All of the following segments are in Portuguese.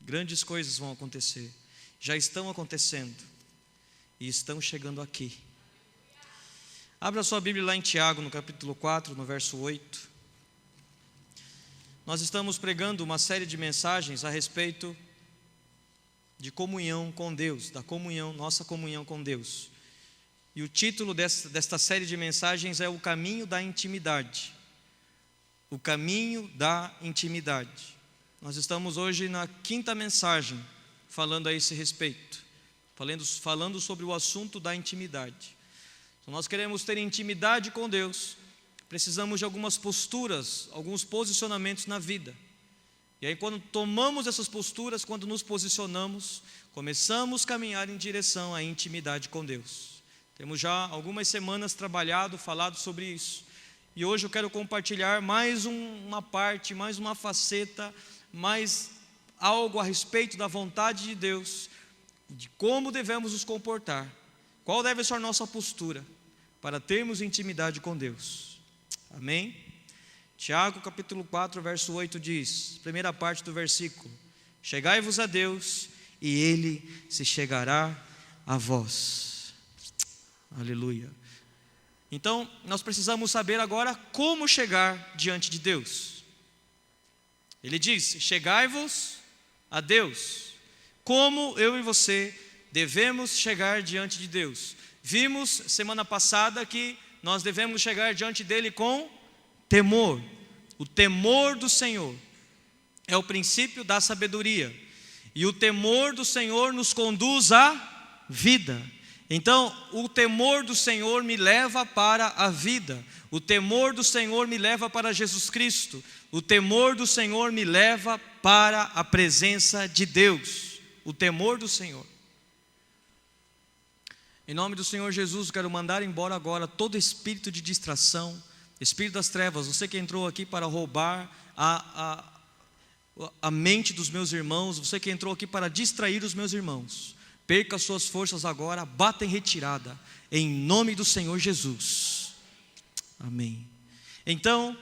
Grandes coisas vão acontecer, já estão acontecendo e estão chegando aqui. Abra sua Bíblia lá em Tiago, no capítulo 4, no verso 8. Nós estamos pregando uma série de mensagens a respeito de comunhão com Deus, da comunhão, nossa comunhão com Deus. E o título desta série de mensagens é O Caminho da Intimidade. O Caminho da Intimidade. Nós estamos hoje na quinta mensagem falando a esse respeito, falando sobre o assunto da intimidade. Se nós queremos ter intimidade com Deus, precisamos de algumas posturas, alguns posicionamentos na vida. E aí quando tomamos essas posturas, quando nos posicionamos, começamos a caminhar em direção à intimidade com Deus. Temos já algumas semanas falado sobre isso. E hoje eu quero compartilhar mais uma parte, mais uma faceta, mais algo a respeito da vontade de Deus, de como devemos nos comportar, qual deve ser a nossa postura para termos intimidade com Deus. Amém? Tiago capítulo 4, verso 8 diz, primeira parte do versículo: chegai-vos a Deus e Ele se chegará a vós. Aleluia. Então, nós precisamos saber agora como chegar diante de Deus. Ele diz, chegai-vos a Deus. Como eu e você devemos chegar diante de Deus? Vimos semana passada que nós devemos chegar diante dele com temor. O temor do Senhor é o princípio da sabedoria. E o temor do Senhor nos conduz à vida. Então, o temor do Senhor me leva para a vida. O temor do Senhor me leva para Jesus Cristo. O temor do Senhor me leva para a presença de Deus. O temor do Senhor. Em nome do Senhor Jesus, quero mandar embora agora todo espírito de distração, espírito das trevas. Você que entrou aqui para roubar a mente dos meus irmãos, você que entrou aqui para distrair os meus irmãos, perca suas forças agora, bata em retirada, em nome do Senhor Jesus. Amém. Então,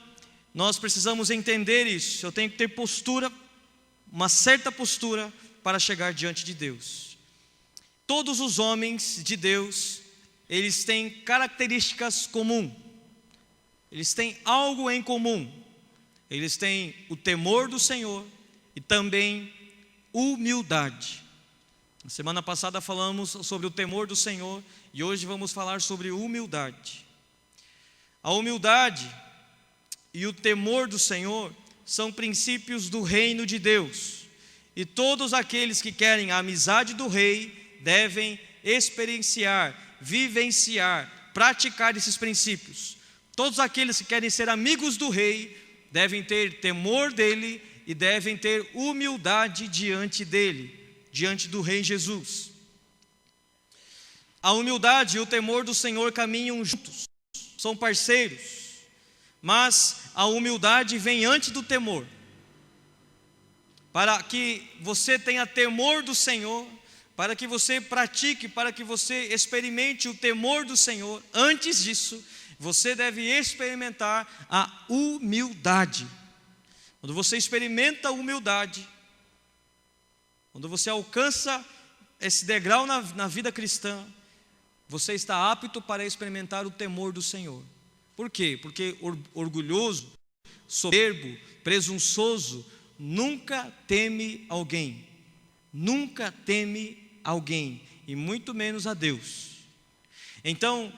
nós precisamos entender isso. Eu tenho que ter postura, uma certa postura para chegar diante de Deus. Todos os homens de Deus, eles têm características comuns. Eles têm algo em comum. Eles têm o temor do Senhor e também humildade. Na semana passada falamos sobre o temor do Senhor e hoje vamos falar sobre humildade. A humildade e o temor do Senhor são princípios do reino de Deus. E todos aqueles que querem a amizade do rei devem experienciar, vivenciar, praticar esses princípios. Todos aqueles que querem ser amigos do rei devem ter temor dele e devem ter humildade diante dele, diante do rei Jesus. A humildade e o temor do Senhor caminham juntos, são parceiros, mas a humildade vem antes do temor. Para que você tenha temor do Senhor, para que você pratique, para que você experimente o temor do Senhor, antes disso, você deve experimentar a humildade. Quando você experimenta a humildade, quando você alcança esse degrau na vida cristã, você está apto para experimentar o temor do Senhor. Por quê? Porque orgulhoso, soberbo, presunçoso, nunca teme alguém. Nunca teme alguém, e muito menos a Deus. Então,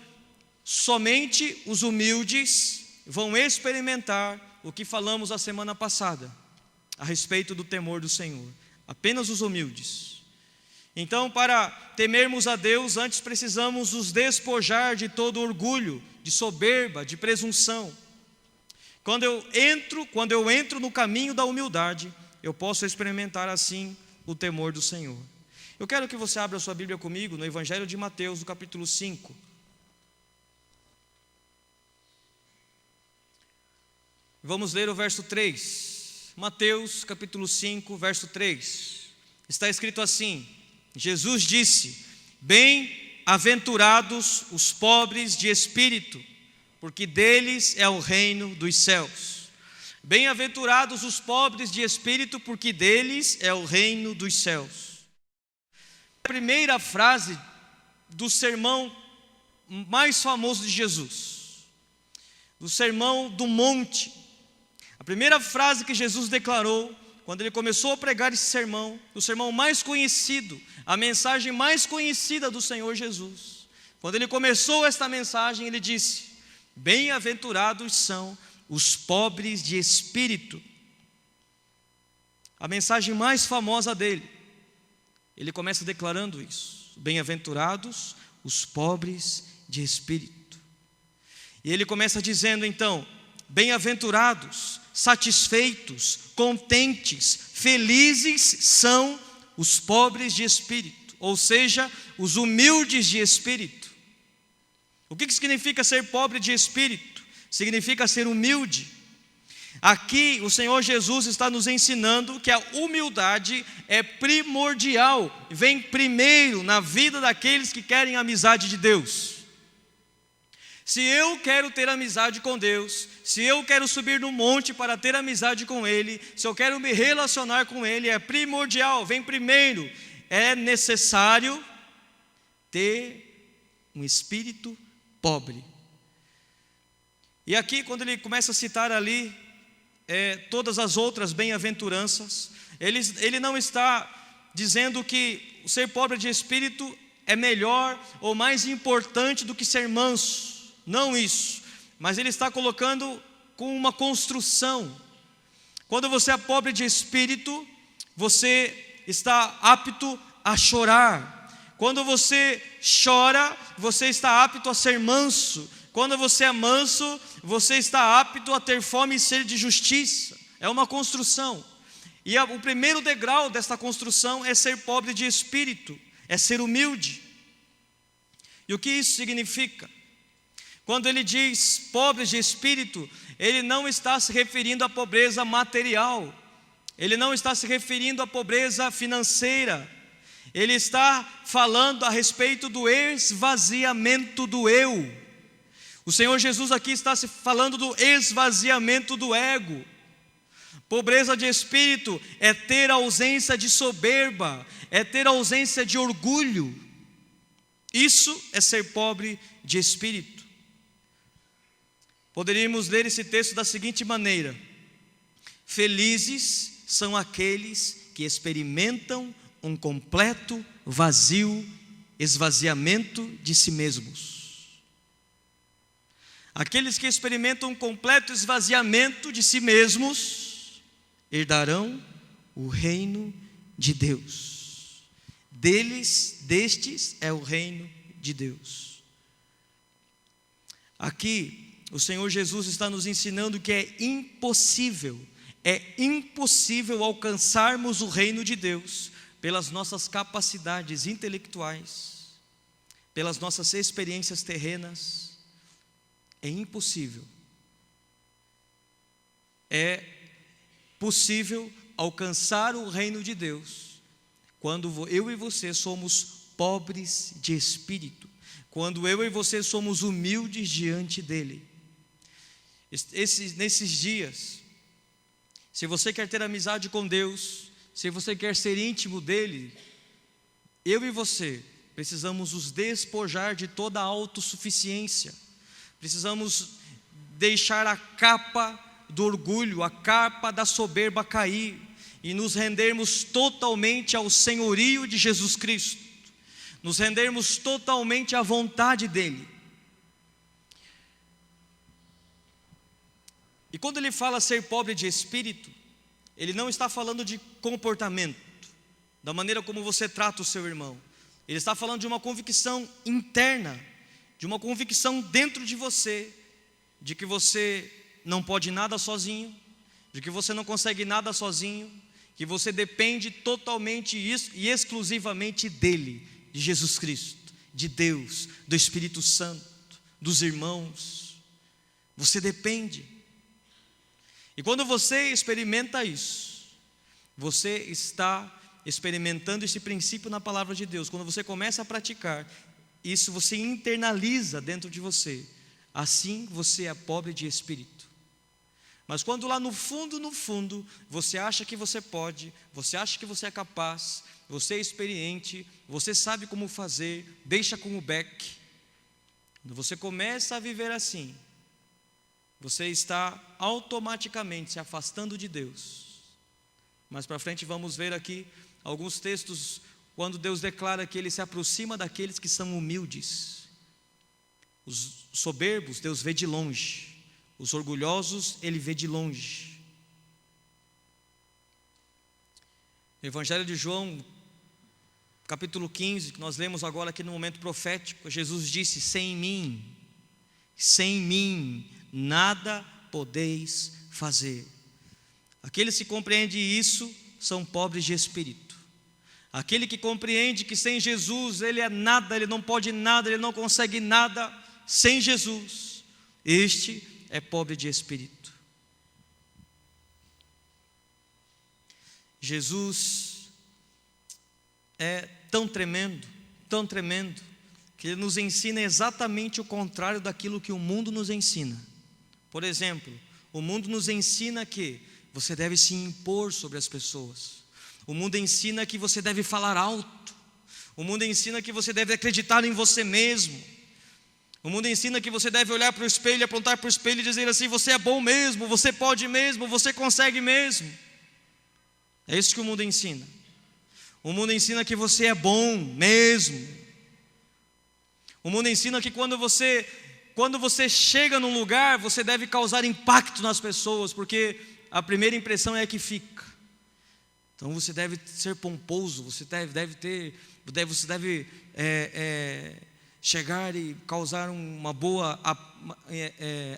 somente os humildes vão experimentar o que falamos a semana passada, a respeito do temor do Senhor. Apenas os humildes. Então, para temermos a Deus, antes precisamos nos despojar de todo orgulho, de soberba, de presunção. Quando eu entro no caminho da humildade, eu posso experimentar assim o temor do Senhor. Eu quero que você abra a sua Bíblia comigo no Evangelho de Mateus, no capítulo 5. Vamos ler o verso 3. Mateus, capítulo 5, verso 3. Está escrito assim: Jesus disse: bem-aventurados os pobres de espírito, porque deles é o reino dos céus. Bem-aventurados os pobres de espírito, porque deles é o reino dos céus. A primeira frase do sermão mais famoso de Jesus, do Sermão do Monte. A primeira frase que Jesus declarou quando ele começou a pregar esse sermão, o sermão mais conhecido, a mensagem mais conhecida do Senhor Jesus. Quando ele começou esta mensagem, ele disse: bem-aventurados são os pobres de espírito. A mensagem mais famosa dele, ele começa declarando isso: bem-aventurados os pobres de espírito. E ele começa dizendo então: bem-aventurados, satisfeitos, contentes, felizes são os pobres de espírito, ou seja, os humildes de espírito. O que significa ser pobre de espírito? Significa ser humilde. Aqui o Senhor Jesus está nos ensinando que a humildade é primordial, vem primeiro na vida daqueles que querem a amizade de Deus. Se eu quero ter amizade com Deus, se eu quero subir no monte para ter amizade com Ele, se eu quero me relacionar com Ele, é primordial, vem primeiro. É necessário ter um espírito pobre. E aqui, quando ele começa a citar ali todas as outras bem-aventuranças, ele não está dizendo que o ser pobre de espírito é melhor ou mais importante do que ser manso. Não isso, mas ele está colocando com uma construção. Quando você é pobre de espírito, você está apto a chorar. Quando você chora, você está apto a ser manso. Quando você é manso, você está apto a ter fome e sede de justiça. É uma construção. E o primeiro degrau desta construção é ser pobre de espírito, é ser humilde. E o que isso significa? Quando ele diz pobres de espírito, ele não está se referindo à pobreza material, ele não está se referindo à pobreza financeira, ele está falando a respeito do esvaziamento do eu. O Senhor Jesus aqui está se falando do esvaziamento do ego. Pobreza de espírito é ter ausência de soberba, é ter ausência de orgulho. Isso é ser pobre de espírito. Poderíamos ler esse texto da seguinte maneira: felizes são aqueles que experimentam um completo vazio, esvaziamento de si mesmos. Aqueles que experimentam um completo esvaziamento de si mesmos herdarão o reino de Deus. Destes é o reino de Deus. Aqui o Senhor Jesus está nos ensinando que é impossível alcançarmos o reino de Deus pelas nossas capacidades intelectuais, pelas nossas experiências terrenas. É impossível. É possível alcançar o reino de Deus quando eu e você somos pobres de espírito, quando eu e você somos humildes diante dele. Nesses dias, se você quer ter amizade com Deus, se você quer ser íntimo dele, eu e você precisamos nos despojar de toda a autossuficiência, precisamos deixar a capa do orgulho, a capa da soberba cair e nos rendermos totalmente ao senhorio de Jesus Cristo, nos rendermos totalmente à vontade dele. E quando ele fala ser pobre de espírito, ele não está falando de comportamento, da maneira como você trata o seu irmão. Ele está falando de uma convicção interna, de uma convicção dentro de você, de que você não pode nada sozinho, de que você não consegue nada sozinho, que você depende totalmente e exclusivamente dele, de Jesus Cristo, de Deus, do Espírito Santo, dos irmãos. Você depende. E quando você experimenta isso, você está experimentando esse princípio na palavra de Deus. Quando você começa a praticar isso, você internaliza dentro de você. Assim você é pobre de espírito. Mas quando lá no fundo, você acha que você pode, você acha que você é capaz, você é experiente, você sabe como fazer, deixa com o Beck. Quando você começa a viver assim, você está automaticamente se afastando de Deus. Mais para frente vamos ver aqui alguns textos quando Deus declara que Ele se aproxima daqueles que são humildes. Os soberbos Deus vê de longe, os orgulhosos Ele vê de longe. No Evangelho de João, capítulo 15, que nós lemos agora aqui no momento profético, Jesus disse: sem mim nada podeis fazer. Aqueles que compreendem isso são pobres de espírito. Aquele que compreende que sem Jesus ele é nada, ele não pode nada, ele não consegue nada sem Jesus, este é pobre de espírito. Jesus é tão tremendo, que Ele nos ensina exatamente o contrário daquilo que o mundo nos ensina. Por exemplo, o mundo nos ensina que você deve se impor sobre as pessoas. O mundo ensina que você deve falar alto. O mundo ensina que você deve acreditar em você mesmo. O mundo ensina que você deve olhar para o espelho, apontar para o espelho e dizer assim: você é bom mesmo, você pode mesmo, você consegue mesmo. É isso que o mundo ensina. O mundo ensina que você é bom mesmo. O mundo ensina que quando você chega num lugar, você deve causar impacto nas pessoas, porque a primeira impressão é a que fica. Então você deve ser pomposo, você deve chegar e causar uma boa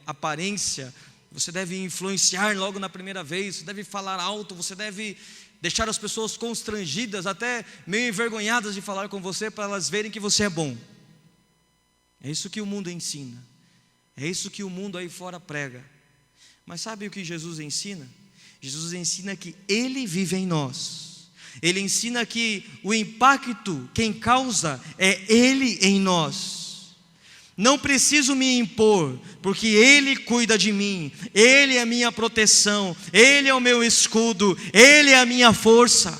aparência. Você deve influenciar logo na primeira vez, você deve falar alto, você deve deixar as pessoas constrangidas, até meio envergonhadas de falar com você, para elas verem que você é bom. É isso que o mundo ensina, é isso que o mundo aí fora prega. Mas sabe o que Jesus ensina? Jesus ensina que Ele vive em nós. Ele ensina que o impacto, quem causa, é Ele em nós. Não preciso me impor, porque Ele cuida de mim, Ele é a minha proteção, Ele é o meu escudo, Ele é a minha força.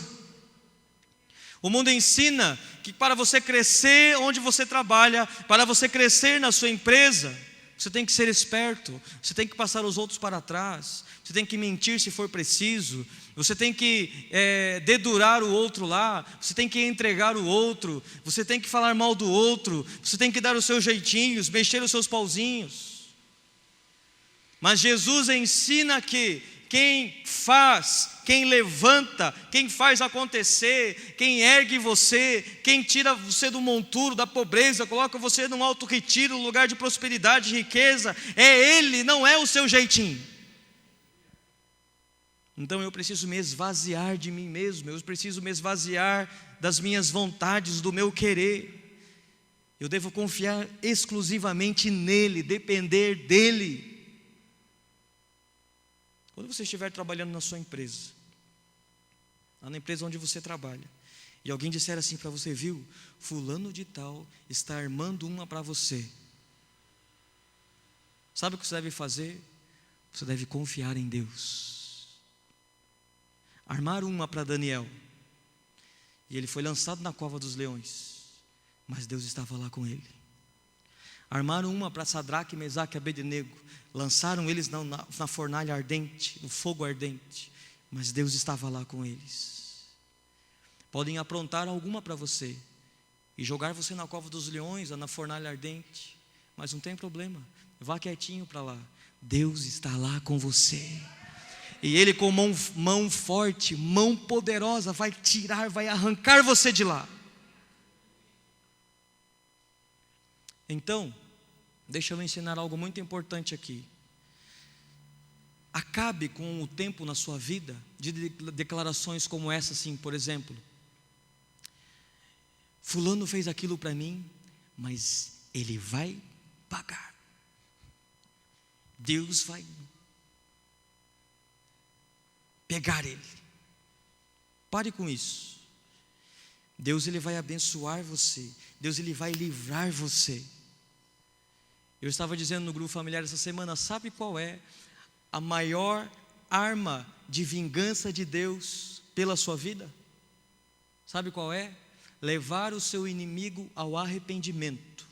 O mundo ensina que para você crescer onde você trabalha, para você crescer na sua empresa, você tem que ser esperto, você tem que passar os outros para trás, você tem que mentir se for preciso, você tem que dedurar o outro lá, você tem que entregar o outro, você tem que falar mal do outro, você tem que dar os seus jeitinhos, mexer os seus pauzinhos. Mas Jesus ensina que quem faz, quem levanta, quem faz acontecer, quem ergue você, quem tira você do monturo, da pobreza, coloca você num alto retiro, num lugar de prosperidade e riqueza, é Ele, não é o seu jeitinho. Então eu preciso me esvaziar de mim mesmo, eu preciso me esvaziar das minhas vontades, do meu querer. Eu devo confiar exclusivamente nele, depender dele. Quando você estiver trabalhando na sua empresa, lá na empresa onde você trabalha, e alguém disser assim para você: viu, fulano de tal está armando uma para você, sabe o que você deve fazer? Você deve confiar em Deus. Armaram uma para Daniel, e ele foi lançado na cova dos leões, mas Deus estava lá com ele. Armaram uma para Sadraque, Mesaque e Abednego, lançaram eles na fornalha ardente, no fogo ardente, mas Deus estava lá com eles. Podem aprontar alguma para você e jogar você na cova dos leões ou na fornalha ardente, mas não tem problema, vá quietinho para lá, Deus está lá com você. E Ele com mão forte, mão poderosa, vai tirar, vai arrancar você de lá. Então, deixa eu ensinar algo muito importante aqui. Acabe com o tempo na sua vida de declarações como essa, assim, por exemplo: fulano fez aquilo para mim, mas ele vai pagar. Deus vai pegar ele. Pare com isso. Deus, Ele vai abençoar você. Deus, Ele vai livrar você. Eu estava dizendo no grupo familiar essa semana: sabe qual é a maior arma de vingança de Deus pela sua vida? Sabe qual é? Levar o seu inimigo ao arrependimento.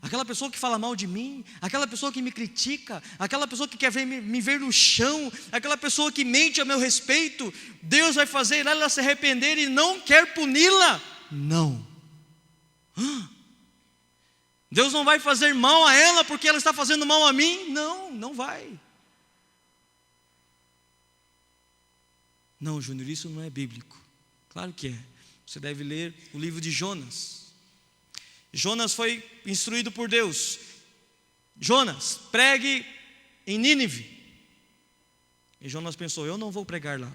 Aquela pessoa que fala mal de mim, aquela pessoa que me critica, aquela pessoa que quer me ver no chão, aquela pessoa que mente a meu respeito, Deus vai fazer ela se arrepender e não quer puni-la? Não. Deus não vai fazer mal a ela porque ela está fazendo mal a mim? Não, não vai. Não, Júnior, isso não é bíblico. Claro que é. Você deve ler o livro de Jonas. Jonas foi instruído por Deus: Jonas, pregue em Nínive. E Jonas pensou: eu não vou pregar lá,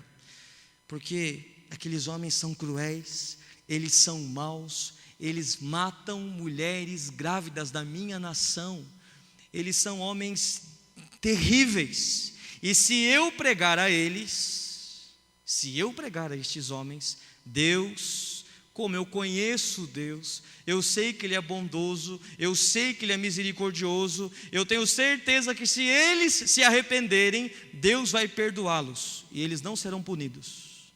porque aqueles homens são cruéis, eles são maus, eles matam mulheres grávidas da minha nação, eles são homens terríveis, e se eu pregar a eles, se eu pregar a estes homens, Deus, como eu conheço Deus, eu sei que Ele é bondoso, eu sei que Ele é misericordioso, eu tenho certeza que se eles se arrependerem, Deus vai perdoá-los, e eles não serão punidos.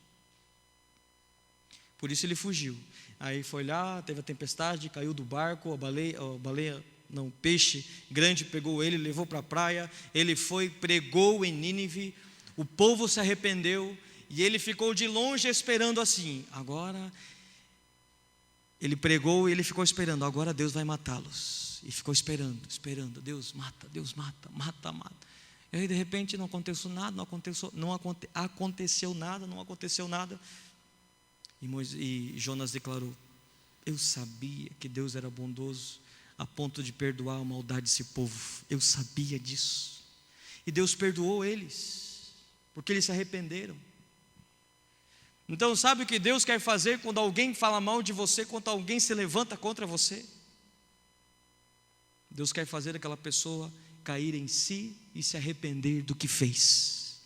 Por isso ele fugiu. Aí foi lá, teve a tempestade, caiu do barco, o peixe grande pegou ele, levou para a praia, ele foi, pregou em Nínive, o povo se arrependeu, e ele ficou de longe esperando assim. Agora, ele pregou e ele ficou esperando, agora Deus vai matá-los. E ficou esperando, Deus mata, mata. E aí de repente não aconteceu nada, não aconteceu nada. E Jonas declarou: eu sabia que Deus era bondoso a ponto de perdoar a maldade desse povo, eu sabia disso, e Deus perdoou eles, porque eles se arrependeram. Então sabe o que Deus quer fazer quando alguém fala mal de você, quando alguém se levanta contra você? Deus quer fazer aquela pessoa cair em si e se arrepender do que fez.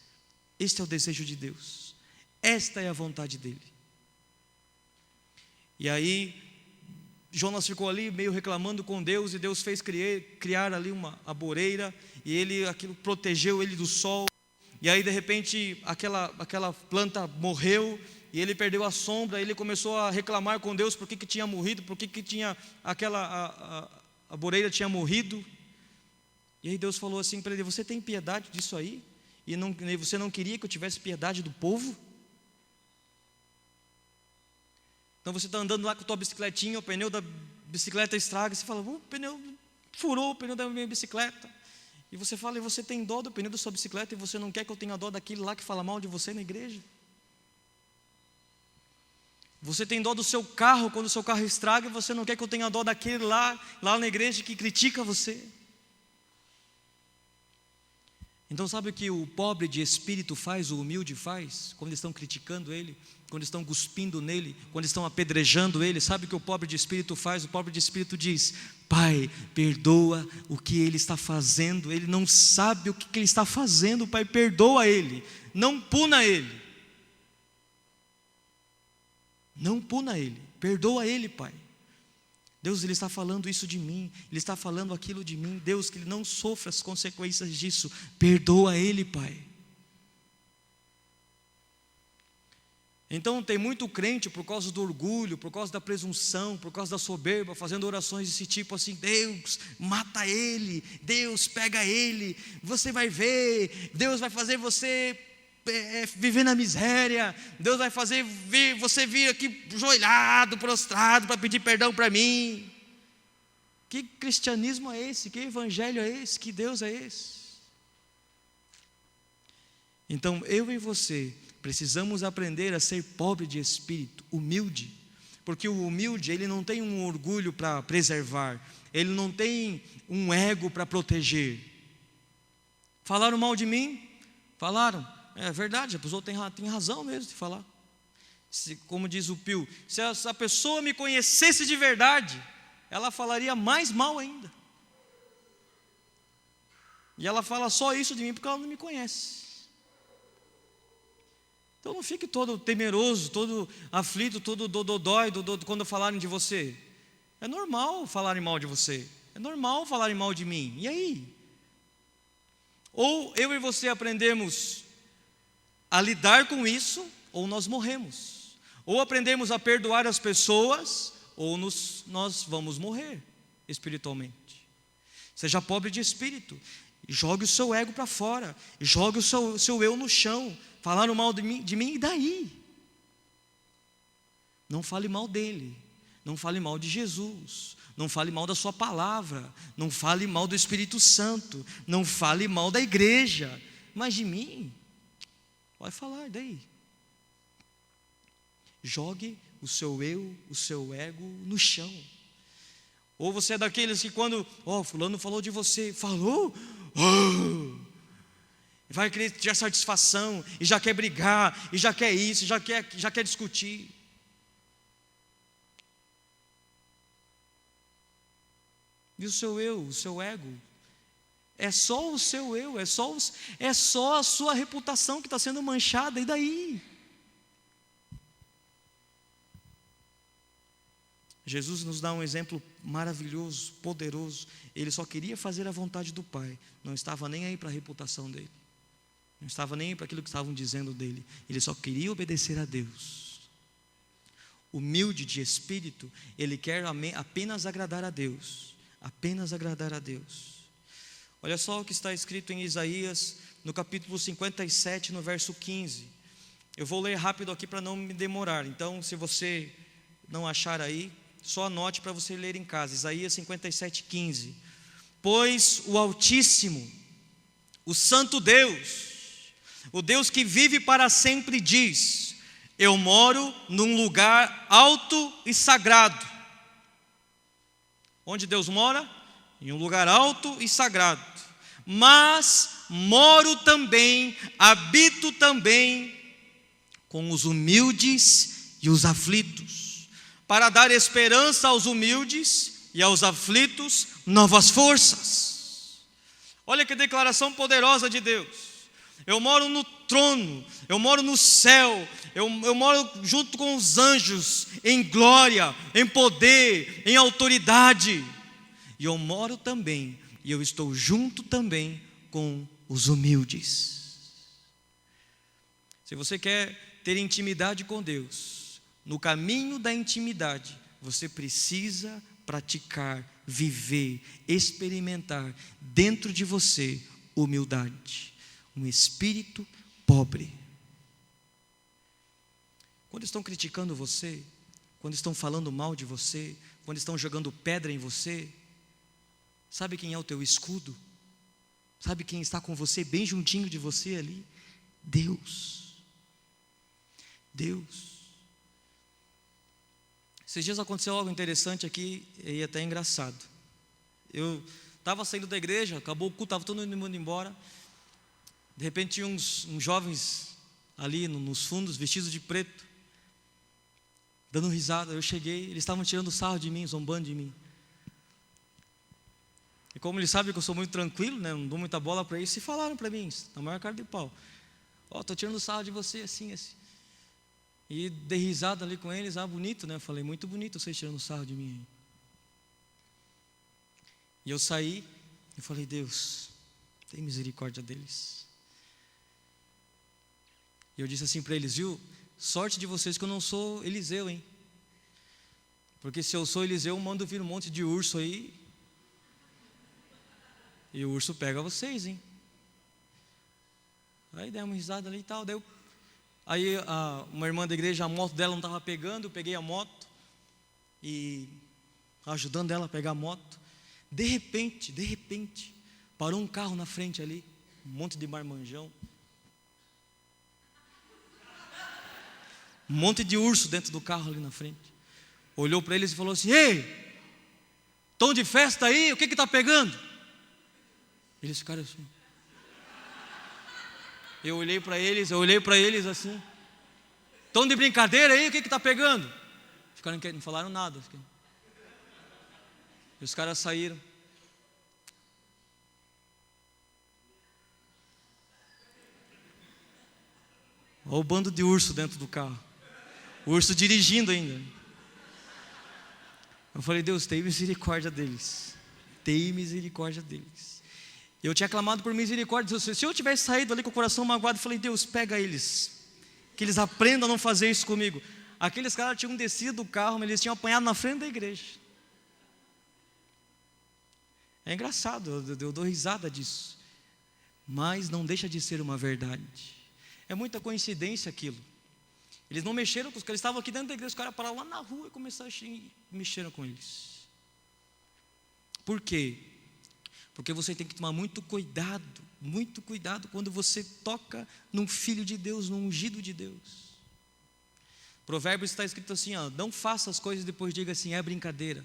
Este é o desejo de Deus, esta é a vontade dEle. E aí Jonas ficou ali meio reclamando com Deus, e Deus fez criar ali uma aboreira, e aquilo protegeu ele do sol. E aí de repente aquela planta morreu, e ele perdeu a sombra. Ele começou a reclamar com Deus por que tinha morrido, por que tinha a aboreira tinha morrido. E aí Deus falou assim para ele: você tem piedade disso aí? E você não queria que eu tivesse piedade do povo? Então você está andando lá com a tua bicicletinha, o pneu da bicicleta estraga, você fala: furou o pneu da minha bicicleta. E você fala: e você tem dó do pneu da sua bicicleta, e você não quer que eu tenha dó daquele lá que fala mal de você na igreja? Você tem dó do seu carro quando o seu carro estraga, e você não quer que eu tenha dó daquele lá na igreja que critica você? Então sabe o que o pobre de espírito faz, o humilde faz, quando estão criticando ele, quando estão cuspindo nele, quando estão apedrejando ele? Sabe o que o pobre de espírito faz? O pobre de espírito diz: Pai, perdoa o que ele está fazendo, ele não sabe o que ele está fazendo, Pai, perdoa ele, não puna ele, perdoa ele, Pai. Deus, Ele está falando isso de mim, Ele está falando aquilo de mim, Deus, que Ele não sofra as consequências disso, perdoa Ele, Pai. Então tem muito crente, por causa do orgulho, por causa da presunção, por causa da soberba, fazendo orações desse tipo assim: Deus, mata ele, Deus, pega ele, você vai ver, Deus vai fazer você viver na miséria, Deus vai fazer você vir aqui ajoelhado, prostrado, para pedir perdão para mim. Que cristianismo é esse? Que evangelho é esse? Que Deus é esse? Então eu e você precisamos aprender a ser pobre de espírito, humilde, porque o humilde, ele não tem um orgulho para preservar, ele não tem um ego para proteger. Falaram mal de mim? Falaram. É verdade, a pessoa tem razão mesmo de falar. Como diz o Pio, se a pessoa me conhecesse de verdade, ela falaria mais mal ainda. E ela fala só isso de mim porque ela não me conhece. Então não fique todo temeroso, todo aflito, todo dodói quando falarem de você. É normal falarem mal de você, é normal falarem mal de mim. E aí? Ou eu e você aprendemos a lidar com isso, ou nós morremos. Ou aprendemos a perdoar as pessoas, ou nós vamos morrer espiritualmente. Seja pobre de espírito, jogue o seu ego para fora, jogue o seu eu no chão. Falaram mal de mim, e daí? Não fale mal dele, não fale mal de Jesus, não fale mal da sua palavra, não fale mal do Espírito Santo, não fale mal da igreja, mas de mim, vai falar, daí? Jogue o seu eu, o seu ego no chão. Ou você é daqueles que quando, fulano falou de você, falou? Vai querer ter satisfação, e já quer brigar, e já quer isso, já quer discutir. E o seu eu, o seu ego, é só o seu eu, é só a sua reputação que está sendo manchada, e daí? Jesus nos dá um exemplo maravilhoso, poderoso. Ele só queria fazer a vontade do Pai, não estava nem aí para a reputação dele, não estava nem aí para aquilo que estavam dizendo dele, ele só queria obedecer a Deus. Humilde de espírito, ele quer apenas agradar a Deus, apenas agradar a Deus. Olha só o que está escrito em Isaías, no capítulo 57, no verso 15. Eu vou ler rápido aqui para não me demorar, então se você não achar aí, só anote para você ler em casa. Isaías 57, 15. Pois o Altíssimo, o Santo Deus, o Deus que vive para sempre diz: eu moro num lugar alto e sagrado. Onde Deus mora? Em um lugar alto e sagrado. Mas moro também, habito também com os humildes e os aflitos, para dar esperança aos humildes e aos aflitos novas forças. Olha que declaração poderosa de Deus. Eu moro no trono, eu moro no céu, eu moro junto com os anjos, em glória, em poder, em autoridade. E eu moro também, e eu estou junto também com os humildes. Se você quer ter intimidade com Deus, no caminho da intimidade, você precisa praticar, viver, experimentar dentro de você humildade. Um espírito pobre. Quando estão criticando você, quando estão falando mal de você, quando estão jogando pedra em você, sabe quem é o teu escudo? Sabe quem está com você, bem juntinho de você ali? Deus. Deus. Esses dias aconteceu algo interessante aqui, e até engraçado. Eu estava saindo da igreja, acabou o culto, estava todo mundo embora. De repente tinha uns jovens ali nos fundos, vestidos de preto, dando risada. Eu cheguei, eles estavam tirando sarro de mim, zombando de mim. E como eles sabem que eu sou muito tranquilo, né, não dou muita bola para isso, e falaram para mim, na maior cara de pau: estou tirando sarro de você assim, assim. E dei risada ali com eles, bonito, né? Eu falei: muito bonito vocês tirando sarro de mim. E eu saí e falei: Deus, tem misericórdia deles. E eu disse assim para eles: viu, sorte de vocês que eu não sou Eliseu, hein? Porque se eu sou Eliseu, eu mando vir um monte de urso aí, e o urso pega vocês, hein? Aí dei uma risada ali e tal. Aí uma irmã da igreja, a moto dela não estava pegando, eu peguei a moto, e ajudando ela a pegar a moto. De repente, parou um carro na frente ali, um monte de marmanjão, um monte de urso dentro do carro ali na frente. Olhou para eles e falou assim: ei, estão de festa aí? O que está pegando? Eles ficaram assim. Eu olhei para eles assim: estão de brincadeira aí? O que está pegando? Ficaram quietos, não falaram nada. E os caras saíram. Olha o bando de urso dentro do carro. O urso dirigindo ainda. Eu falei: Deus, tem misericórdia deles. Tem misericórdia deles. Eu tinha clamado por misericórdia. Se eu tivesse saído ali com o coração magoado, eu falei: Deus, pega eles, que eles aprendam a não fazer isso comigo. Aqueles caras tinham descido do carro, mas eles tinham apanhado na frente da igreja. É engraçado, eu dou risada disso, mas não deixa de ser uma verdade. É muita coincidência aquilo. Eles não mexeram com os caras, eles estavam aqui dentro da igreja, os caras pararam lá na rua e começaram a mexer com eles. Por quê? Porque você tem que tomar muito cuidado quando você toca num filho de Deus, num ungido de Deus. Provérbios está escrito assim, ó: não faça as coisas e depois diga assim, é brincadeira.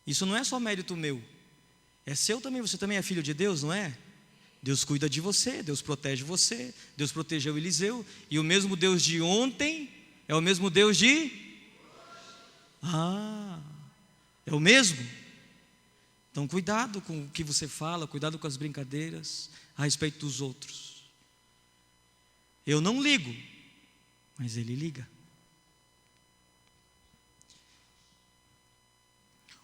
Isso não é só mérito meu, é seu também, você também é filho de Deus, não é? Deus cuida de você, Deus protege você, Deus protegeu Eliseu, e o mesmo Deus de ontem é o mesmo Deus de... é o mesmo? Então cuidado com o que você fala, cuidado com as brincadeiras a respeito dos outros. Eu não ligo, mas Ele liga.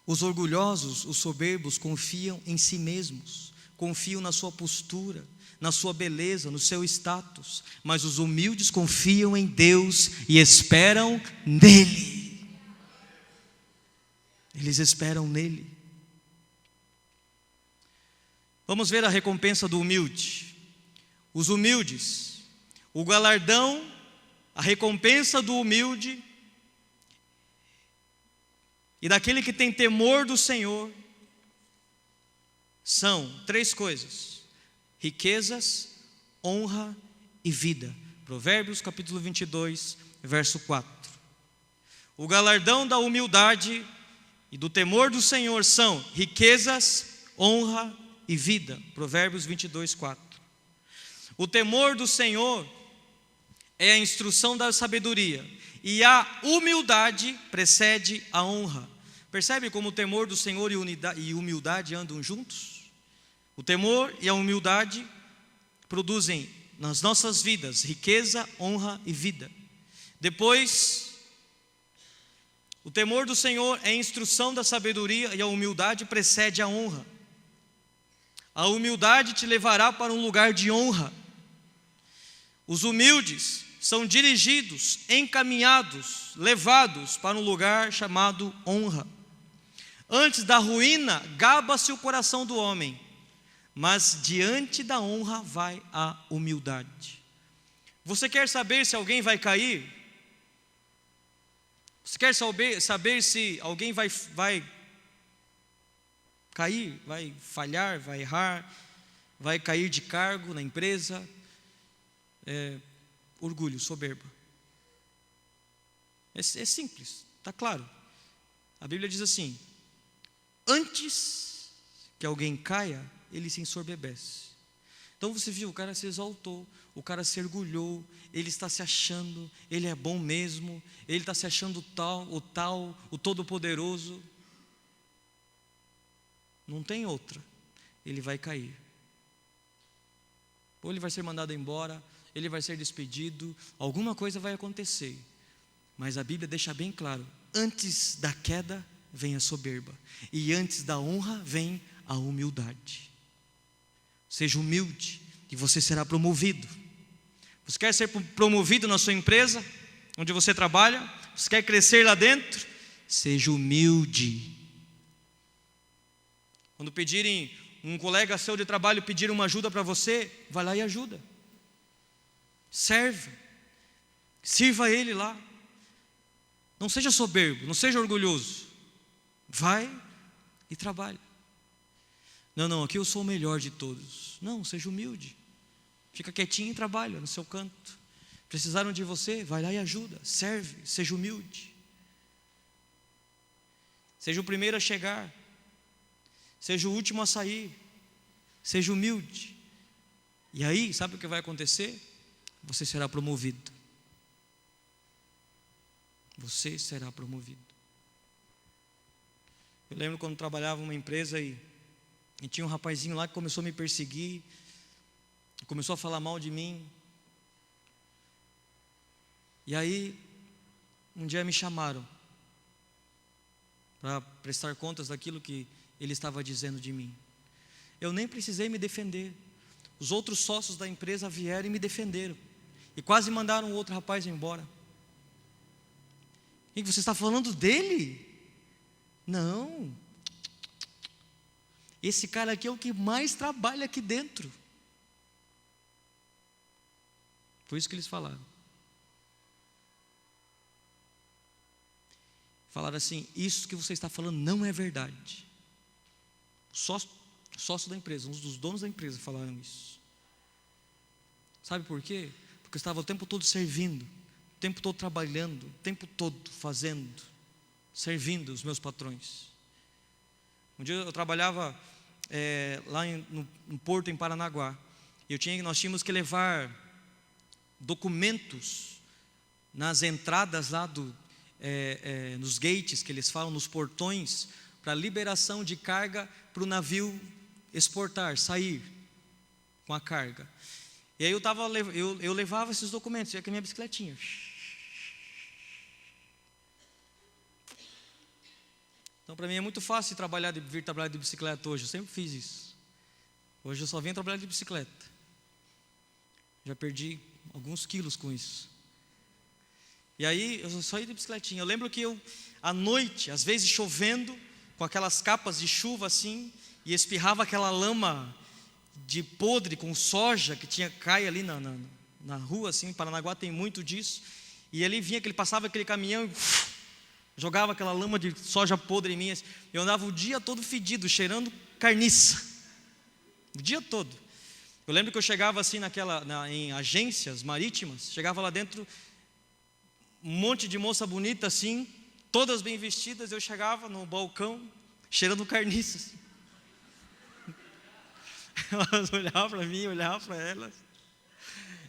Os orgulhosos, os soberbos, confiam em si mesmos, confiam na sua postura, na sua beleza, no seu status, mas os humildes confiam em Deus e esperam nele. Eles esperam nele. Vamos ver a recompensa do humilde. Os humildes, o galardão, a recompensa do humilde e daquele que tem temor do Senhor são 3 coisas: riquezas, honra e vida. Provérbios capítulo 22, verso 4. O galardão da humildade e do temor do Senhor são riquezas, honra e vida. Provérbios 22, 4. O temor do Senhor é a instrução da sabedoria, e a humildade precede a honra. Percebe como o temor do Senhor e humildade andam juntos? O temor e a humildade produzem nas nossas vidas riqueza, honra e vida. Depois, o temor do Senhor é a instrução da sabedoria, e a humildade precede a honra. A humildade te levará para um lugar de honra. Os humildes são dirigidos, encaminhados, levados para um lugar chamado honra. Antes da ruína, gaba-se o coração do homem, mas diante da honra vai a humildade. Você quer saber se alguém vai cair? Você quer saber se alguém vai cair, vai falhar, vai errar, vai cair de cargo na empresa? Orgulho, soberba. É simples, está claro. A Bíblia diz assim: antes que alguém caia, ele se ensoberbece. Então você viu, o cara se exaltou, o cara se orgulhou, ele está se achando, ele é bom mesmo, ele está se achando o todo-poderoso. Não tem outra, ele vai cair. Ou ele vai ser mandado embora, ele vai ser despedido, alguma coisa vai acontecer. Mas a Bíblia deixa bem claro: antes da queda vem a soberba, e antes da honra vem a humildade. Seja humilde e você será promovido. Você quer ser promovido na sua empresa, onde você trabalha? Você quer crescer lá dentro? Seja humilde. Quando pedirem, um colega seu de trabalho pedir uma ajuda para você, vai lá e ajuda. Sirva ele lá. Não seja soberbo, não seja orgulhoso. Vai e trabalhe. Não, aqui eu sou o melhor de todos. Não, seja humilde. Fica quietinho e trabalha no seu canto. Precisaram de você, vai lá e ajuda. Serve, seja humilde. Seja o primeiro a chegar. Seja o último a sair. Seja humilde. E aí, sabe o que vai acontecer? Você será promovido. Você será promovido. Eu lembro quando trabalhava numa empresa e tinha um rapazinho lá que começou a me perseguir, começou a falar mal de mim. E aí, um dia me chamaram para prestar contas daquilo que ele estava dizendo de mim. eu nem precisei me defender. Os outros sócios da empresa vieram e me defenderam. E quase mandaram o outro rapaz embora. E você está falando dele? Não. Esse cara aqui é o que mais trabalha aqui dentro. Foi isso que eles falaram. Falaram assim: isso que você está falando não é verdade. Sócio da empresa, uns dos donos da empresa falaram isso. Sabe por quê? Porque eu estava o tempo todo servindo, o tempo todo trabalhando, o tempo todo fazendo, servindo os meus patrões. Um dia eu trabalhava lá no porto em Paranaguá. Nós tínhamos que levar documentos nas entradas lá nos gates que eles falam, nos portões, para liberação de carga para o navio exportar, sair com a carga. E aí eu levava esses documentos, ia com a minha bicicletinha. Então para mim é muito fácil vir trabalhar de bicicleta hoje, eu sempre fiz isso. Hoje eu só venho trabalhar de bicicleta. Já perdi alguns quilos com isso. E aí eu só ia de bicicletinha. Eu lembro que eu, à noite, às vezes chovendo, com aquelas capas de chuva assim, e espirrava aquela lama de podre com soja que cai ali na rua assim, em Paranaguá tem muito disso. E ele passava aquele caminhão e jogava aquela lama de soja podre em mim. Eu andava o dia todo fedido, cheirando carniça, o dia todo. Eu lembro que eu chegava assim em agências marítimas, chegava lá dentro, um monte de moça bonita assim, todas bem vestidas. Eu chegava no balcão, cheirando carniça assim. Elas olhavam para mim, eu olhava para elas,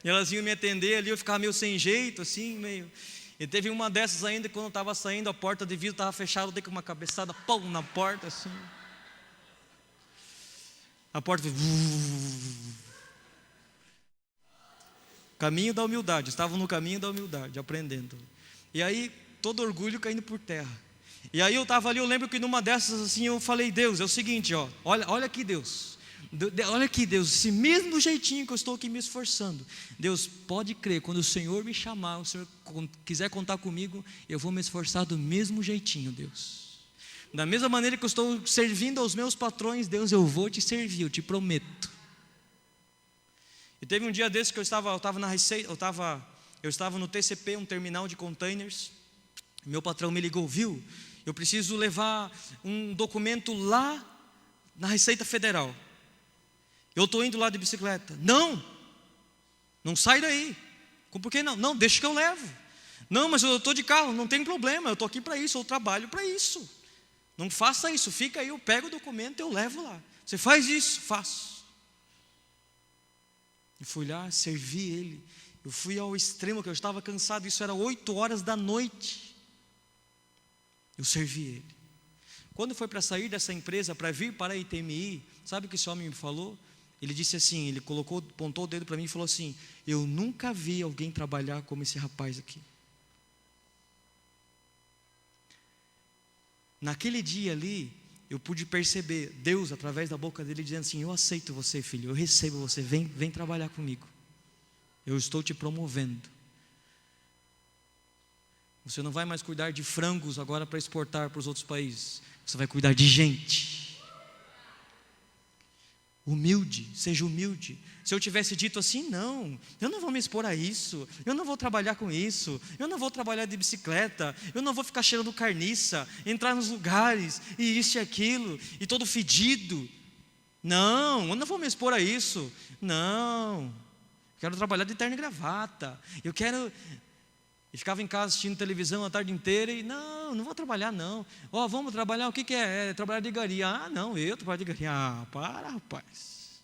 e elas iam me atender ali, eu ficava meio sem jeito assim, meio... E teve uma dessas ainda, quando eu estava saindo, a porta de vidro estava fechada, eu dei com uma cabeçada, pum, na porta assim. A porta fez... Caminho da humildade, estavam no caminho da humildade, aprendendo. E aí, todo orgulho caindo por terra. E aí eu estava ali, eu lembro que numa dessas assim, eu falei: Deus, é o seguinte, olha aqui Deus, olha aqui Deus, esse mesmo jeitinho que eu estou aqui me esforçando, Deus, pode crer, quando o Senhor me chamar, o Senhor quiser contar comigo, eu vou me esforçar do mesmo jeitinho, Deus. Da mesma maneira que eu estou servindo aos meus patrões, Deus, eu vou te servir, eu te prometo. E teve um dia desse que eu estava na Receita, eu estava no TCP, um terminal de containers. Meu patrão me ligou: viu, eu preciso levar um documento lá na Receita Federal. Eu estou indo lá de bicicleta. Não sai daí. Por que não? Não, deixa que eu levo. Não, mas eu estou de carro, não tem problema, eu estou aqui para isso, eu trabalho para isso. Não faça isso, fica aí, eu pego o documento e eu levo lá. Você faz isso? Faço. E fui lá, servi ele. Eu fui ao extremo, que eu estava cansado, isso era 8 horas da noite. Eu servi ele. Quando foi para sair dessa empresa, para vir para a ITMI, sabe o que esse homem me falou? Ele disse assim, ele apontou o dedo para mim e falou assim: eu nunca vi alguém trabalhar como esse rapaz aqui. Naquele dia ali, eu pude perceber Deus através da boca dele dizendo assim: eu aceito você, filho, eu recebo você, vem trabalhar comigo. Eu estou te promovendo. Você não vai mais cuidar de frangos agora para exportar para os outros países. Você vai cuidar de gente. Humilde, seja humilde. Se eu tivesse dito assim: não, eu não vou me expor a isso, eu não vou trabalhar com isso, eu não vou trabalhar de bicicleta, eu não vou ficar cheirando carniça, entrar nos lugares, e isso e aquilo, e todo fedido. Não, eu não vou me expor a isso. Não, quero trabalhar de terno e gravata. E ficava em casa assistindo televisão a tarde inteira e não vou trabalhar não. Vamos trabalhar, o que é? É trabalhar de garia. Não, eu trabalho de garia. Para, rapaz.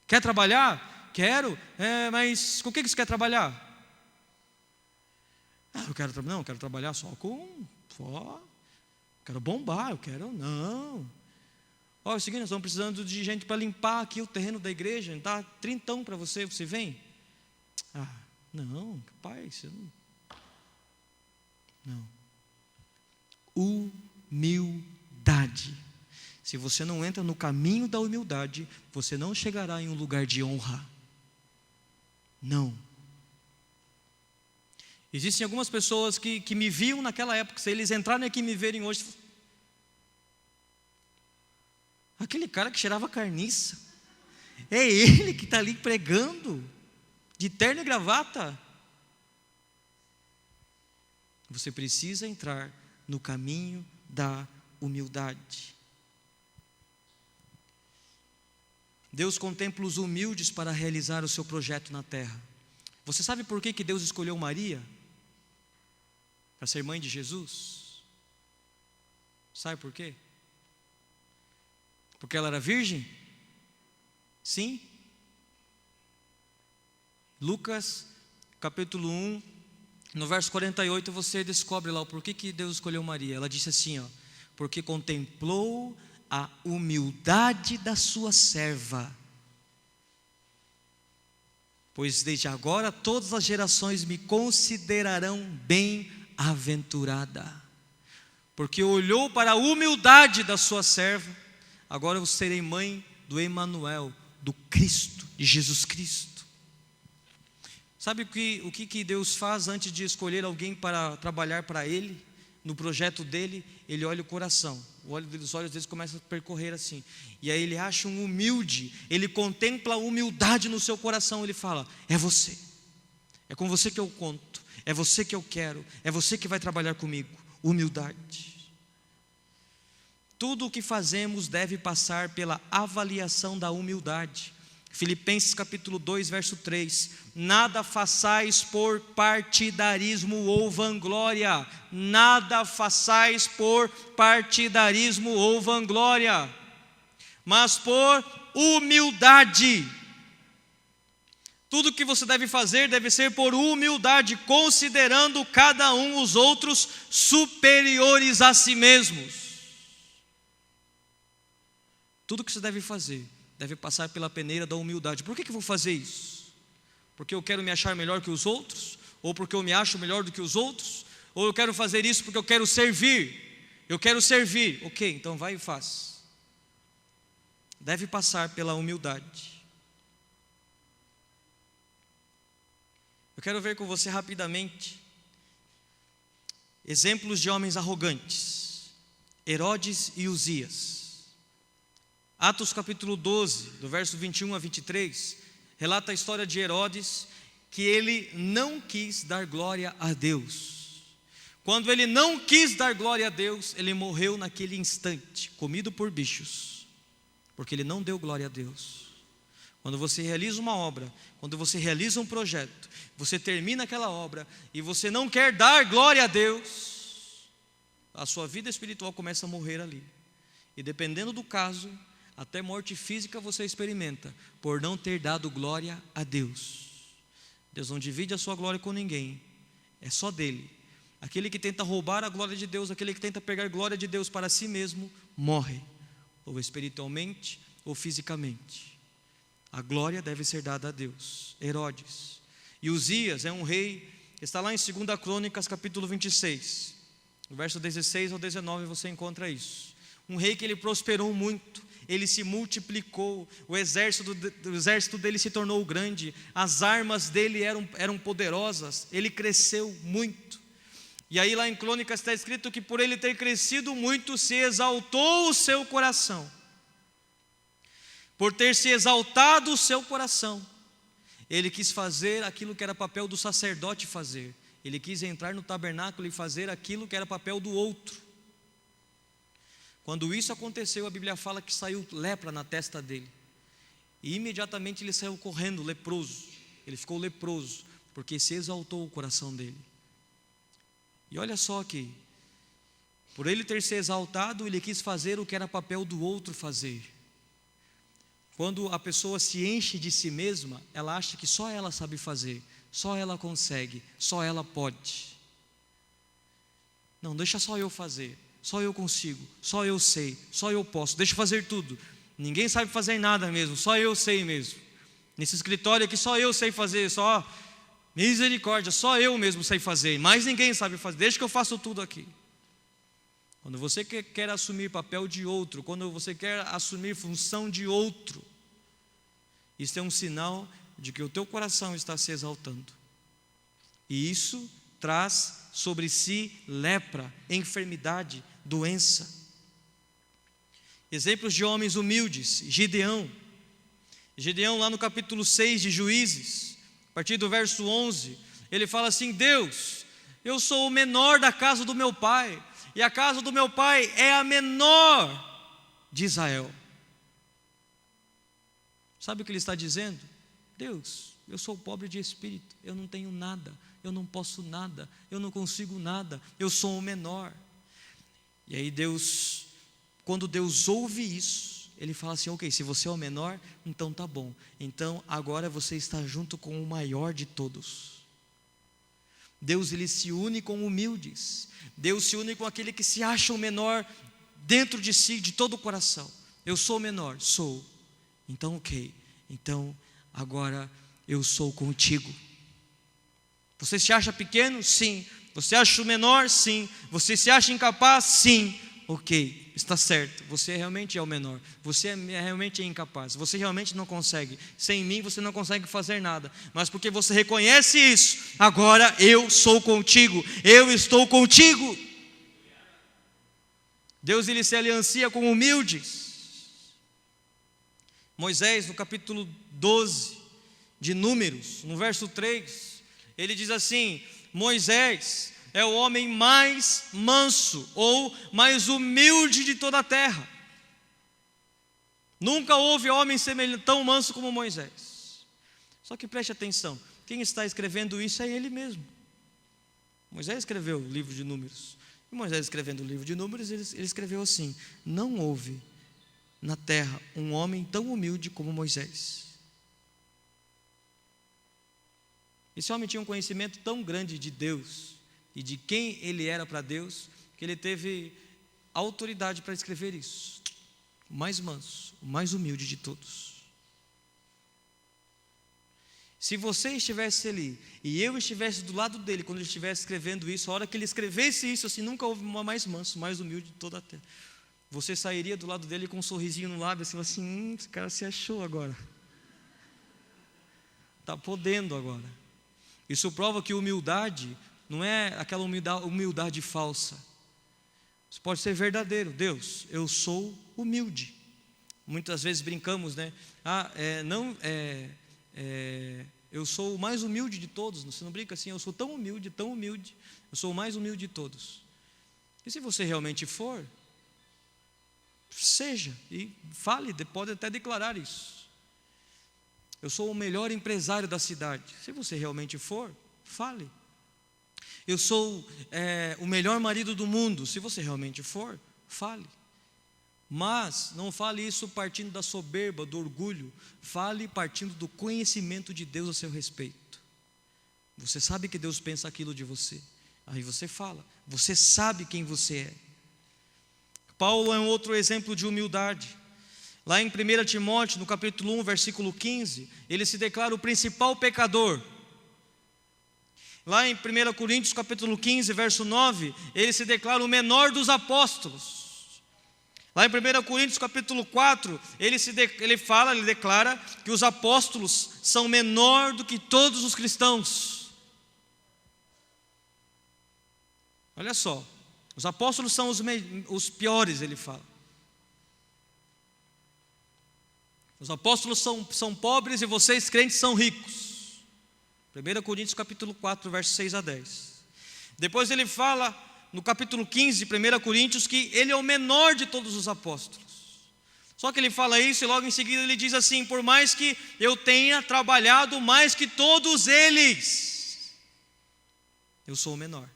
Quer trabalhar? Quero. Mas com o que você quer trabalhar? Eu quero trabalhar quero bombar, não. É o seguinte, nós estamos precisando de gente para limpar aqui o terreno da igreja, tá 30 para você vem? Não, rapaz, não. Humildade. Se você não entra no caminho da humildade, você não chegará em um lugar de honra. Não. Existem algumas pessoas que me viam naquela época. Se eles entrarem aqui e me verem hoje, aquele cara que cheirava carniça, é ele que está ali pregando, de terno e gravata. Você precisa entrar no caminho da humildade. Deus contempla os humildes para realizar o seu projeto na terra. Você sabe por que Deus escolheu Maria para ser mãe de Jesus? Sabe por quê? Porque ela era virgem? Sim. Lucas capítulo 1, no verso 48, você descobre lá o porquê que Deus escolheu Maria. Ela disse assim, ó: porque contemplou a humildade da sua serva. Pois desde agora todas as gerações me considerarão bem-aventurada. Porque olhou para a humildade da sua serva. Agora eu serei mãe do Emanuel, do Cristo, de Jesus Cristo. Sabe o que Deus faz antes de escolher alguém para trabalhar para Ele? No projeto dele, Ele olha o coração. Os olhos deles começam a percorrer assim. E aí Ele acha um humilde. Ele contempla a humildade no seu coração. Ele fala: é você. É com você que eu conto. É você que eu quero. É você que vai trabalhar comigo. Humildade. Tudo o que fazemos deve passar pela avaliação da humildade. Filipenses capítulo 2, verso 3: nada façais por partidarismo ou vanglória. Nada façais por partidarismo ou vanglória, mas por humildade. Tudo que você deve fazer deve ser por humildade, considerando cada um os outros superiores a si mesmos. Tudo que você deve fazer deve passar pela peneira da humildade. Por que eu vou fazer isso? Porque eu quero me achar melhor que os outros? Ou porque eu me acho melhor do que os outros? Ou eu quero fazer isso porque eu quero servir? Eu quero servir. Ok, então vai e faz. Deve passar pela humildade. Eu quero ver com você rapidamente exemplos de homens arrogantes: Herodes e Uzias. Atos capítulo 12, do verso 21 a 23, relata a história de Herodes, que ele não quis dar glória a Deus. Quando ele não quis dar glória a Deus, ele morreu naquele instante, comido por bichos, porque ele não deu glória a Deus. Quando você realiza uma obra, quando você realiza um projeto, você termina aquela obra e você não quer dar glória a Deus, a sua vida espiritual começa a morrer ali. E dependendo do caso, até morte física você experimenta, por não ter dado glória a Deus. Deus não divide a sua glória com ninguém, é só dele. Aquele que tenta roubar a glória de Deus, aquele que tenta pegar a glória de Deus para si mesmo, morre, ou espiritualmente, ou fisicamente. A glória deve ser dada a Deus. Herodes. E Uzias é um rei, está lá em 2 Crônicas capítulo 26, no verso 16 ao 19 você encontra isso. Um rei que ele prosperou muito, ele se multiplicou, o exército dele se tornou grande, as armas dele eram poderosas, ele cresceu muito. E aí lá em Crônicas está escrito que por ele ter crescido muito, se exaltou o seu coração. Por ter se exaltado o seu coração, ele quis fazer aquilo que era papel do sacerdote fazer. Ele quis entrar no tabernáculo e fazer aquilo que era papel do outro. Quando isso aconteceu, a Bíblia fala que saiu lepra na testa dele. E imediatamente ele saiu correndo, leproso. Ele ficou leproso, porque se exaltou o coração dele. E olha só aqui, por ele ter se exaltado, ele quis fazer o que era papel do outro fazer. Quando a pessoa se enche de si mesma, ela acha que só ela sabe fazer, só ela consegue, só ela pode. Não, deixa só eu fazer. Só eu consigo, só eu sei, só eu posso, deixa eu fazer tudo. Ninguém sabe fazer nada mesmo, só eu sei mesmo. Nesse escritório aqui só eu sei fazer, só misericórdia, só eu mesmo sei fazer, mais ninguém sabe fazer, deixa que eu faço tudo aqui. quando você quer assumir papel de outro, quando você quer assumir função de outro, isso é um sinal de que o teu coração está se exaltando. E isso traz sobre si lepra, enfermidade, doença. Exemplos de homens humildes: Gideão lá no capítulo 6 de Juízes, a partir do verso 11, ele fala assim: Deus, eu sou o menor da casa do meu pai, e a casa do meu pai é a menor de Israel. Sabe o que ele está dizendo? Deus, eu sou pobre de espírito, eu não tenho nada, eu não posso nada, eu não consigo nada, eu sou o menor. E aí Deus, quando Deus ouve isso, Ele fala assim: ok, se você é o menor, então tá bom, então agora você está junto com o maior de todos. Deus, Ele se une com humildes, Deus se une com aquele que se acha o menor dentro de si, de todo o coração. Eu sou o menor, sou, então ok, então agora eu sou contigo. Você se acha pequeno? Sim. Você acha o menor? Sim. Você se acha incapaz? Sim. Ok, está certo, você realmente é o menor, você realmente é incapaz, você realmente não consegue, sem mim você não consegue fazer nada, mas porque você reconhece isso, agora eu sou contigo, eu estou contigo. Deus, Ele se aliancia com humildes. Moisés, no capítulo 12 de Números, no verso 3, ele diz assim: Moisés é o homem mais manso ou mais humilde de toda a terra. Nunca houve homem tão manso como Moisés. Só que preste atenção, quem está escrevendo isso é ele mesmo. Moisés escreveu o livro de Números. E Moisés, escrevendo o livro de Números, ele escreveu assim: não houve na terra um homem tão humilde como Moisés. Esse homem tinha um conhecimento tão grande de Deus e de quem ele era para Deus, que ele teve autoridade para escrever isso. O mais manso, o mais humilde de todos. Se você estivesse ali e eu estivesse do lado dele quando ele estivesse escrevendo isso, a hora que ele escrevesse isso assim, nunca houve uma mais manso, mais humilde de toda a terra. Você sairia do lado dele com um sorrisinho no lábio assim, esse cara se achou agora, está podendo agora. Isso prova que humildade não é aquela humildade falsa. Isso pode ser verdadeiro. Deus, eu sou humilde. Muitas vezes brincamos, né? Eu sou o mais humilde de todos. Você não brinca assim: eu sou tão humilde, eu sou o mais humilde de todos. E se você realmente for, seja, e fale, pode até declarar isso. Eu sou o melhor empresário da cidade. Se você realmente for, fale. Eu sou o melhor marido do mundo. Se você realmente for, fale. Mas não fale isso partindo da soberba, do orgulho. Fale partindo do conhecimento de Deus a seu respeito. Você sabe que Deus pensa aquilo de você. Aí você fala. Você sabe quem você é. Paulo é um outro exemplo de humildade. Lá em 1 Timóteo, no capítulo 1, versículo 15, ele se declara o principal pecador. Lá em 1 Coríntios, capítulo 15, verso 9, ele se declara o menor dos apóstolos. Lá em 1 Coríntios, capítulo 4, ele declara que os apóstolos são menor do que todos os cristãos. Olha só, os apóstolos são os piores, ele fala. Os apóstolos são pobres e vocês crentes são ricos. 1 Coríntios capítulo 4, versos 6 a 10. Depois ele fala no capítulo 15 de 1 Coríntios que ele é o menor de todos os apóstolos. Só que ele fala isso e logo em seguida ele diz assim: por mais que eu tenha trabalhado mais que todos eles, eu sou o menor.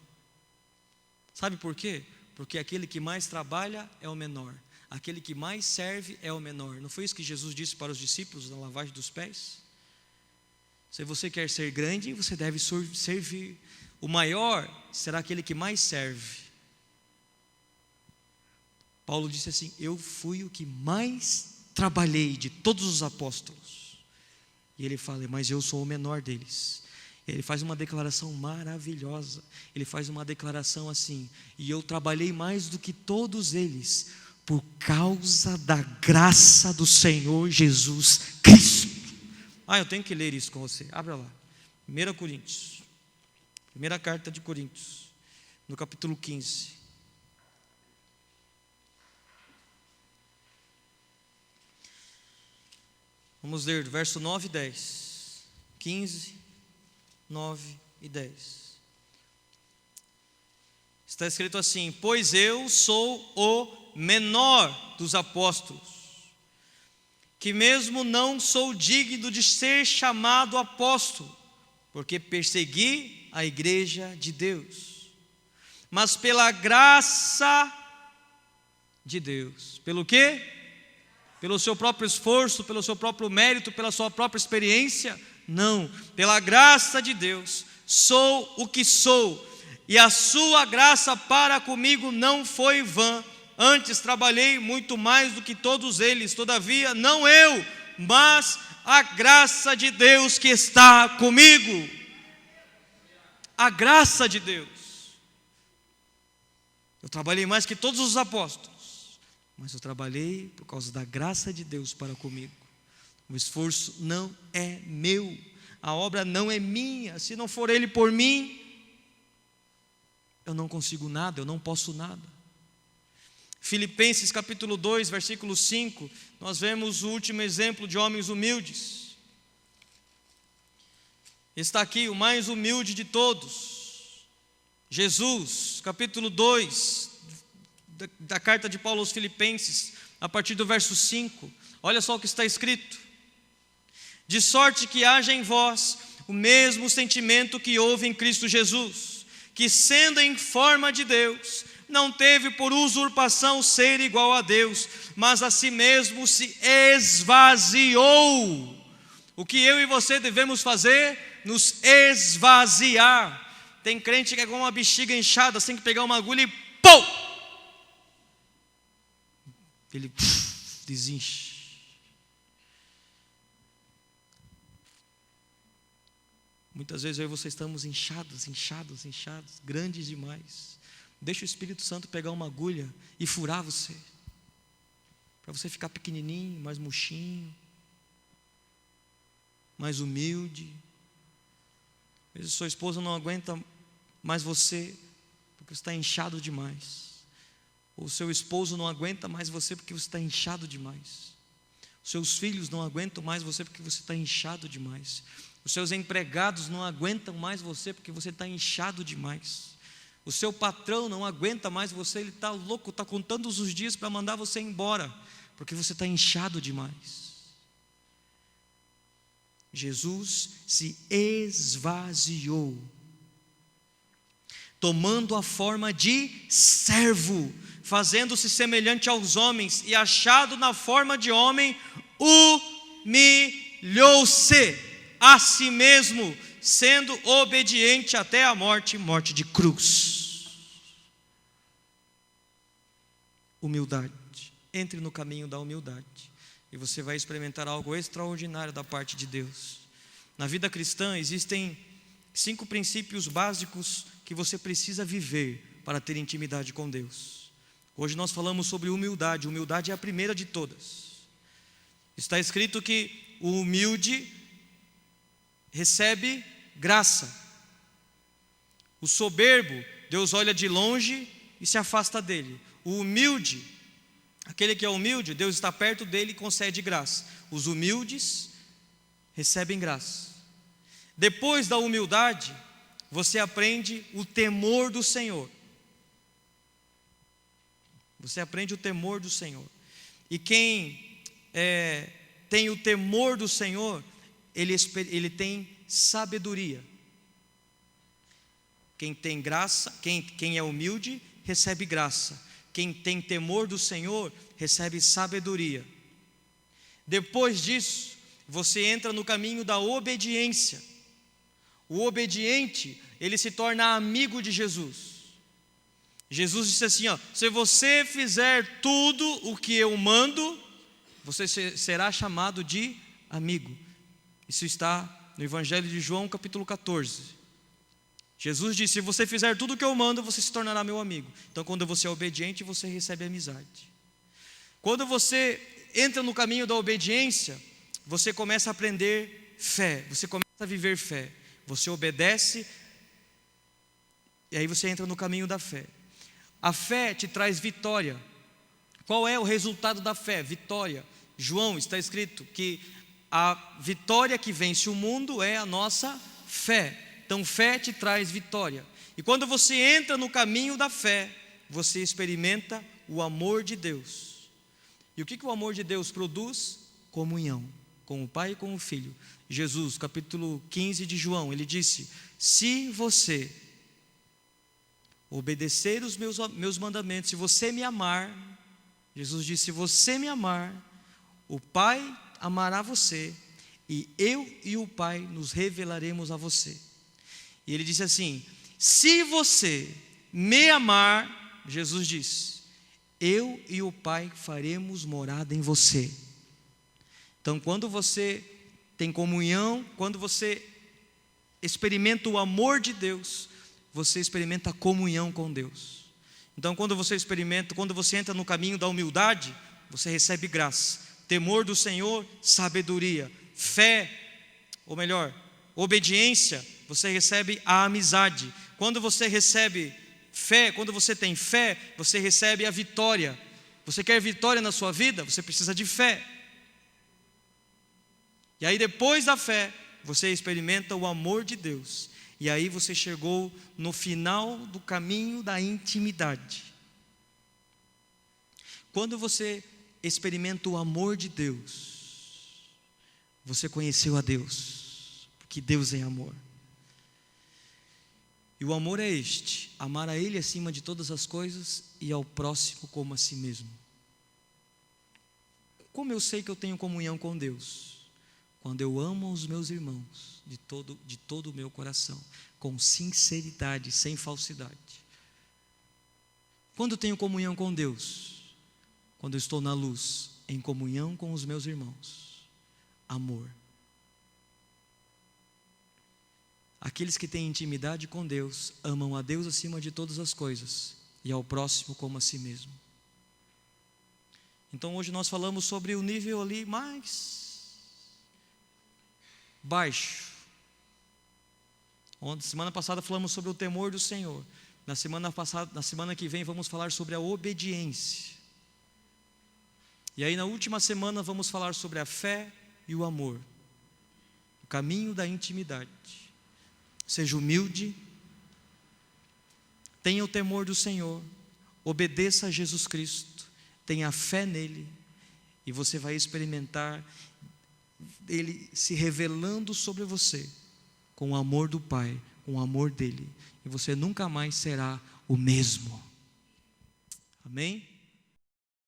Sabe por quê? Porque aquele que mais trabalha é o menor, aquele que mais serve é o menor. Não foi isso que Jesus disse para os discípulos na lavagem dos pés? Se você quer ser grande, você deve servir. O maior será aquele que mais serve. Paulo disse assim: eu fui o que mais trabalhei de todos os apóstolos. E ele fala: mas eu sou o menor deles. Ele faz uma declaração maravilhosa. Ele faz uma declaração assim: e eu trabalhei mais do que todos eles, por causa da graça do Senhor Jesus Cristo. Eu tenho que ler isso com você. Abra lá, 1 Coríntios, primeira carta de Coríntios, no capítulo 15. Vamos ler do verso 9 e 10. 15, 9 e 10. Está escrito assim: pois eu sou o menor dos apóstolos, que mesmo não sou digno de ser chamado apóstolo, porque persegui a igreja de Deus. Mas pela graça de Deus. Pelo quê? Pelo seu próprio esforço, pelo seu próprio mérito, pela sua própria experiência? Não, pela graça de Deus, sou o que sou, e a sua graça para comigo não foi vã. Antes trabalhei muito mais do que todos eles, todavia não eu, mas a graça de Deus que está comigo. A graça de Deus. Eu trabalhei mais que todos os apóstolos, mas eu trabalhei por causa da graça de Deus para comigo. O esforço não é meu, a obra não é minha. Se não for Ele por mim, eu não consigo nada, eu não posso nada. Filipenses capítulo 2, versículo 5, nós vemos o último exemplo de homens humildes. Está aqui o mais humilde de todos, Jesus, capítulo 2, da carta de Paulo aos Filipenses, a partir do verso 5, olha só o que está escrito: de sorte que haja em vós o mesmo sentimento que houve em Cristo Jesus, que sendo em forma de Deus, não teve por usurpação ser igual a Deus, mas a si mesmo se esvaziou. O que eu e você devemos fazer? Nos esvaziar. Tem crente que é como uma bexiga inchada, tem que pegar uma agulha e pum! Ele desinche. Muitas vezes eu e você estamos inchados, grandes demais. Deixa o Espírito Santo pegar uma agulha e furar você, para você ficar pequenininho, mais murchinho, mais humilde. Às vezes sua esposa não aguenta mais você, porque você está inchado demais. Ou seu esposo não aguenta mais você, porque você está inchado demais. Os seus filhos não aguentam mais você, porque você está inchado demais. Os seus empregados não aguentam mais você, porque você está inchado demais. O seu patrão não aguenta mais você, ele está louco, está contando os dias para mandar você embora, porque você está inchado demais. Jesus se esvaziou, tomando a forma de servo, fazendo-se semelhante aos homens, e achado na forma de homem, humilhou-se a si mesmo, sendo obediente até a morte, morte de cruz. Humildade. Entre no caminho da humildade, e você vai experimentar algo extraordinário da parte de Deus. Na vida cristã existem 5 princípios básicos que você precisa viver para ter intimidade com Deus. Hoje nós falamos sobre humildade. Humildade é a primeira de todas. Está escrito que o humilde recebe graça. O soberbo, Deus olha de longe e se afasta dele. O humilde, aquele que é humilde, Deus está perto dele e concede graça. Os humildes recebem graça. Depois da humildade, você aprende o temor do Senhor. Você aprende o temor do Senhor. E quem tem o temor do Senhor, ele tem sabedoria. Quem tem graça, quem é humilde, recebe graça. Quem tem temor do Senhor, recebe sabedoria. Depois disso, você entra no caminho da obediência. O obediente, ele se torna amigo de Jesus. Jesus disse assim, se você fizer tudo o que eu mando, você será chamado de amigo. Isso está no Evangelho de João, capítulo 14. Jesus disse: se você fizer tudo o que eu mando, você se tornará meu amigo. Então, quando você é obediente, você recebe amizade. Quando você entra no caminho da obediência, você começa a aprender fé, você começa a viver fé. Você obedece, e aí você entra no caminho da fé. A fé te traz vitória. Qual é o resultado da fé? Vitória. João, está escrito que a vitória que vence o mundo é a nossa fé. Então fé te traz vitória. E quando você entra no caminho da fé, você experimenta o amor de Deus. E o que o amor de Deus produz? Comunhão com o Pai e com o Filho. Jesus, capítulo 15 de João, ele disse: se você obedecer os meus mandamentos, se você me amar, Jesus disse: se você me amar, o Pai amará você, e eu e o Pai nos revelaremos a você. E ele disse assim: se você me amar, Jesus disse, eu e o Pai faremos morada em você. Então, quando você tem comunhão, quando você experimenta o amor de Deus, você experimenta a comunhão com Deus. Então, quando você entra no caminho da humildade, você recebe graça, temor do Senhor, sabedoria, fé, ou melhor, obediência, você recebe a amizade. Quando você recebe fé, quando você tem fé, você recebe a vitória. Você quer vitória na sua vida? Você precisa de fé. E aí depois da fé, você experimenta o amor de Deus. E aí você chegou no final do caminho da intimidade. Quando você experimenta o amor de Deus, você conheceu a Deus, porque Deus é amor. E o amor é este: amar a Ele acima de todas as coisas e ao próximo como a si mesmo. Como eu sei que eu tenho comunhão com Deus? Quando eu amo os meus irmãos de todo o meu coração, com sinceridade, sem falsidade. Quando eu tenho comunhão com Deus? Quando eu estou na luz, em comunhão com os meus irmãos. Amor. Aqueles que têm intimidade com Deus, amam a Deus acima de todas as coisas, e ao próximo como a si mesmo. Então hoje nós falamos sobre o nível ali mais baixo. Semana passada falamos sobre o temor do Senhor. Na semana que vem vamos falar sobre a obediência. E aí na última semana vamos falar sobre a fé e o amor, o caminho da intimidade. Seja humilde, tenha o temor do Senhor, obedeça a Jesus Cristo, tenha fé nele, e você vai experimentar Ele se revelando sobre você, com o amor do Pai, com o amor dele, e você nunca mais será o mesmo. Amém?